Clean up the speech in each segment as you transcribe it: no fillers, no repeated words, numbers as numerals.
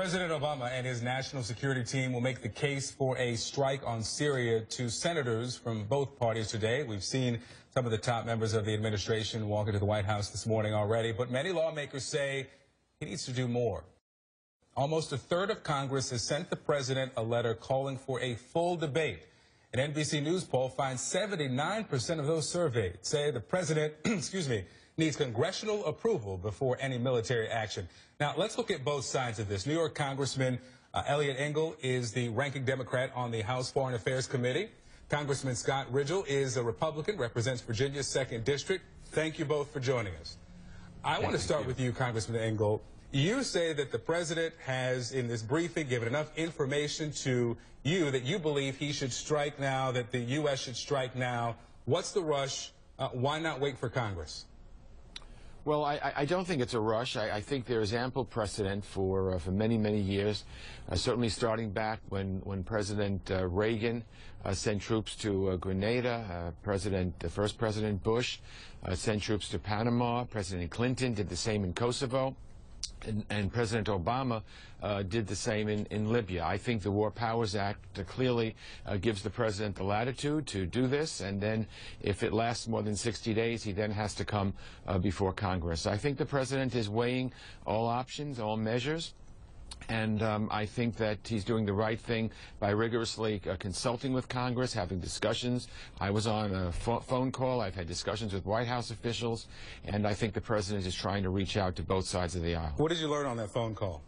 President Obama and his national security team will make the case for a strike on Syria to senators from both parties today. We've seen some of the top members of the administration walk into the White House this morning already, but many lawmakers say he needs to do more. Almost a third of Congress has sent the president a letter calling for a full debate. An NBC News poll finds 79% of those surveyed say the president, needs congressional approval before any military action. Now, let's look at both sides of this. New York Congressman Eliot Engel is the ranking Democrat on the House Foreign Affairs Committee. Congressman Scott Rigell is a Republican, represents Virginia's 2nd District. Thank you both for joining us. I want to start with you, Congressman Engel. You say that the president has, in this briefing, given enough information to you that you believe he should strike now, that the U.S. should strike now. What's the rush? Why not wait for Congress? Well, I don't think it's a rush. I think there is ample precedent for many, many years, certainly starting back when President Reagan sent troops to Grenada, first President Bush sent troops to Panama, President Clinton did the same in Kosovo. And President Obama did the same in Libya. I think the War Powers Act clearly gives the president the latitude to do this, and then if it lasts more than 60 days, he then has to come before Congress. I think the president is weighing all options, all measures. And I think that he's doing the right thing by rigorously consulting with Congress, having discussions. I was on a phone call. I've had discussions with White House officials. And I think the president is trying to reach out to both sides of the aisle. What did you learn on that phone call?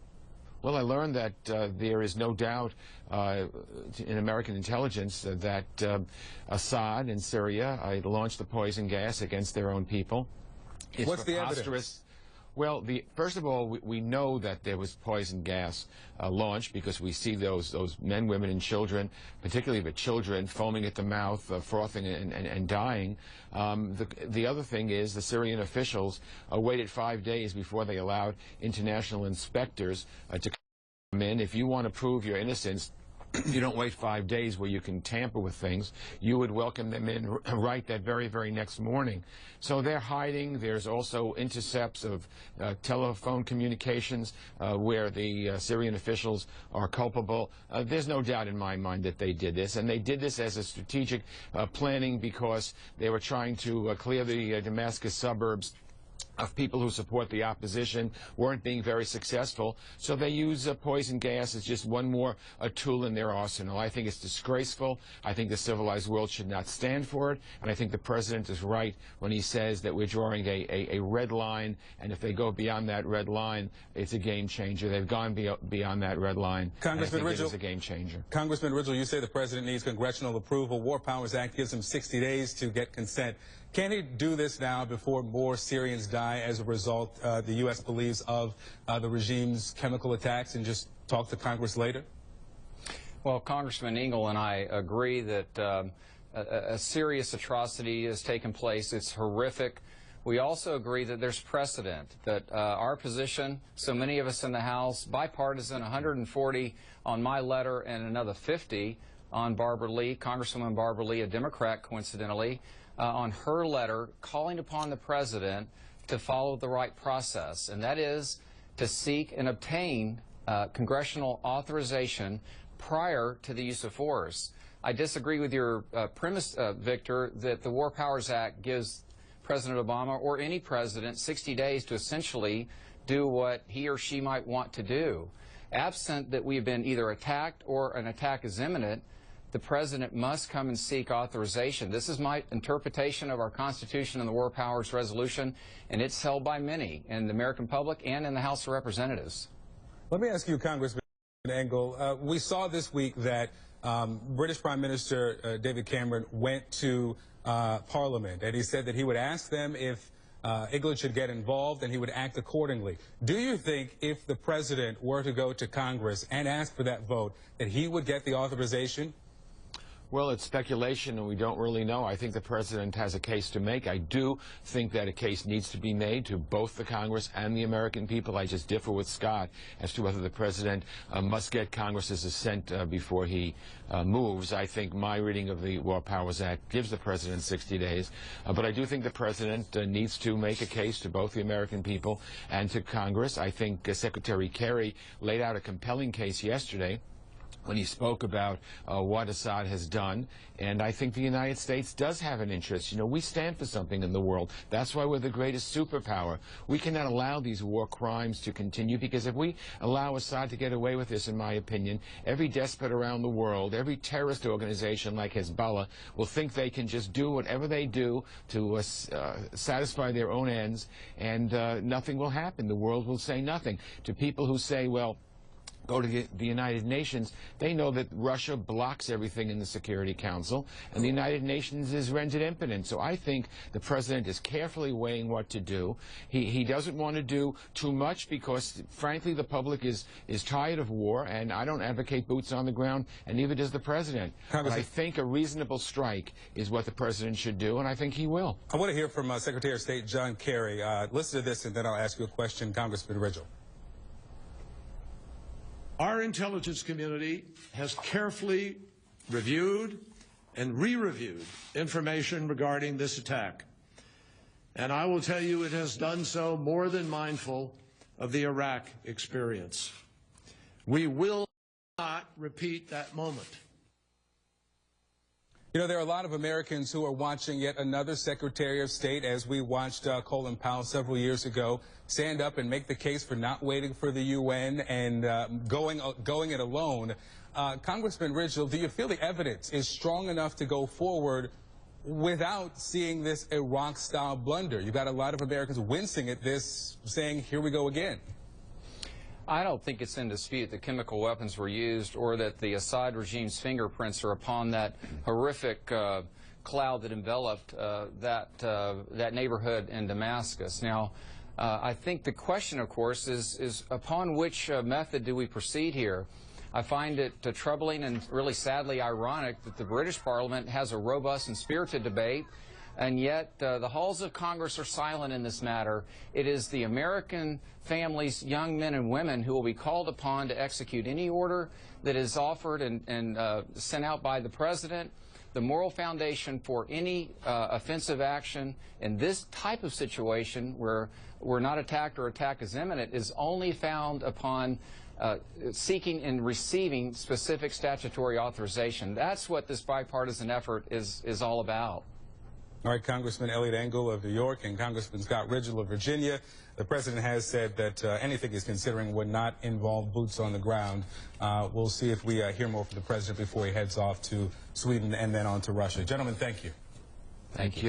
Well, I learned that there is no doubt in American intelligence that Assad in Syria launched the poison gas against their own people. It's What's the evidence? Well, first of all, we know that there was poison gas launched because we see those men, women, and children, particularly the children, foaming at the mouth, frothing and dying. The other thing is the Syrian officials waited 5 days before they allowed international inspectors to come in. If you want to prove your innocence, you don't wait 5 days where you can tamper with things. You would welcome them in right that very, very next morning. So they're hiding. There's also intercepts of telephone communications where the Syrian officials are culpable. There's no doubt in my mind that they did this, and they did this as a strategic planning because they were trying to clear the Damascus suburbs of people who support the opposition, weren't being very successful. So they use poison gas as just one more tool in their arsenal. I think it's disgraceful. I think the civilized world should not stand for it. And I think the president is right when he says that we're drawing a red line. And if they go beyond that red line, it's a game changer. They've gone beyond that red line. Congressman Rigell, it is a game changer. Congressman Rigell, you say the president needs congressional approval. War Powers Act gives him 60 days to get consent. Can he do this now before more Syrians die as a result, the U.S. believes, of the regime's chemical attacks, and just talk to Congress later? Well, Congressman Engel and I agree that a serious atrocity has taken place. It's horrific. We also agree that there's precedent, that our position, so many of us in the House, bipartisan, 140 on my letter and another 50 on Barbara Lee, Congresswoman Barbara Lee, a Democrat, coincidentally, on her letter calling upon the president to follow the right process, and that is to seek and obtain congressional authorization prior to the use of force. I disagree with your premise, Victor, that the War Powers Act gives President Obama or any president 60 days to essentially do what he or she might want to do. Absent that we have been either attacked or an attack is imminent, the president must come and seek authorization. This is my interpretation of our Constitution and the War Powers Resolution, and it's held by many in the American public and in the House of Representatives. Let me ask you, Congressman Engel, we saw this week that British Prime Minister David Cameron went to Parliament, and he said that he would ask them if England should get involved and he would act accordingly. Do you think if the president were to go to Congress and ask for that vote, that he would get the authorization? Well, it's speculation, and we don't really know. I think the president has a case to make. I do think that a case needs to be made to both the Congress and the American people. I just differ with Scott as to whether the president must get Congress's assent before he moves. I think my reading of the War Powers Act gives the president 60 days. But I do think the president needs to make a case to both the American people and to Congress. I think Secretary Kerry laid out a compelling case yesterday when he spoke about what Assad has done, and I think the United States does have an interest. You know, we stand for something in the world. That's why we're the greatest superpower. We cannot allow these war crimes to continue, because if we allow Assad to get away with this, in my opinion, every despot around the world, every terrorist organization like Hezbollah will think they can just do whatever they do to satisfy their own ends, and nothing will happen. The world will say nothing. To people who say, well, go to the United Nations, they know that Russia blocks everything in the Security Council, and the United Nations is rendered impotent. So I think the president is carefully weighing what to do. He doesn't want to do too much because, frankly, the public is tired of war, and I don't advocate boots on the ground, and neither does the president. But I think a reasonable strike is what the president should do, and I think he will. I want to hear from Secretary of State John Kerry. Listen to this, and then I'll ask you a question, Congressman Rigell. Our intelligence community has carefully reviewed and re-reviewed information regarding this attack. And I will tell you it has done so more than mindful of the Iraq experience. We will not repeat that moment. You know, there are a lot of Americans who are watching yet another Secretary of State, as we watched Colin Powell several years ago, stand up and make the case for not waiting for the UN and going it alone. Congressman Rigell, do you feel the evidence is strong enough to go forward without seeing this Iraq-style blunder? You've got a lot of Americans wincing at this, saying, here we go again. I don't think it's in dispute that chemical weapons were used or that the Assad regime's fingerprints are upon that horrific cloud that enveloped that neighborhood in Damascus. Now, I think the question, of course, is upon which method do we proceed here? I find it troubling and really sadly ironic that the British Parliament has a robust and spirited debate, and yet the halls of Congress are silent in this matter. It is the American families, young men and women, who will be called upon to execute any order that is offered and sent out by the President. The moral foundation for any offensive action in this type of situation, where we're not attacked or attack is imminent, is only found upon seeking and receiving specific statutory authorization. That's what this bipartisan effort is all about. All right, Congressman Eliot Engel of New York and Congressman Scott Rigell of Virginia. The president has said that anything he's considering would not involve boots on the ground. We'll see if we hear more from the president before he heads off to Sweden and then on to Russia. Gentlemen, thank you. Thank you.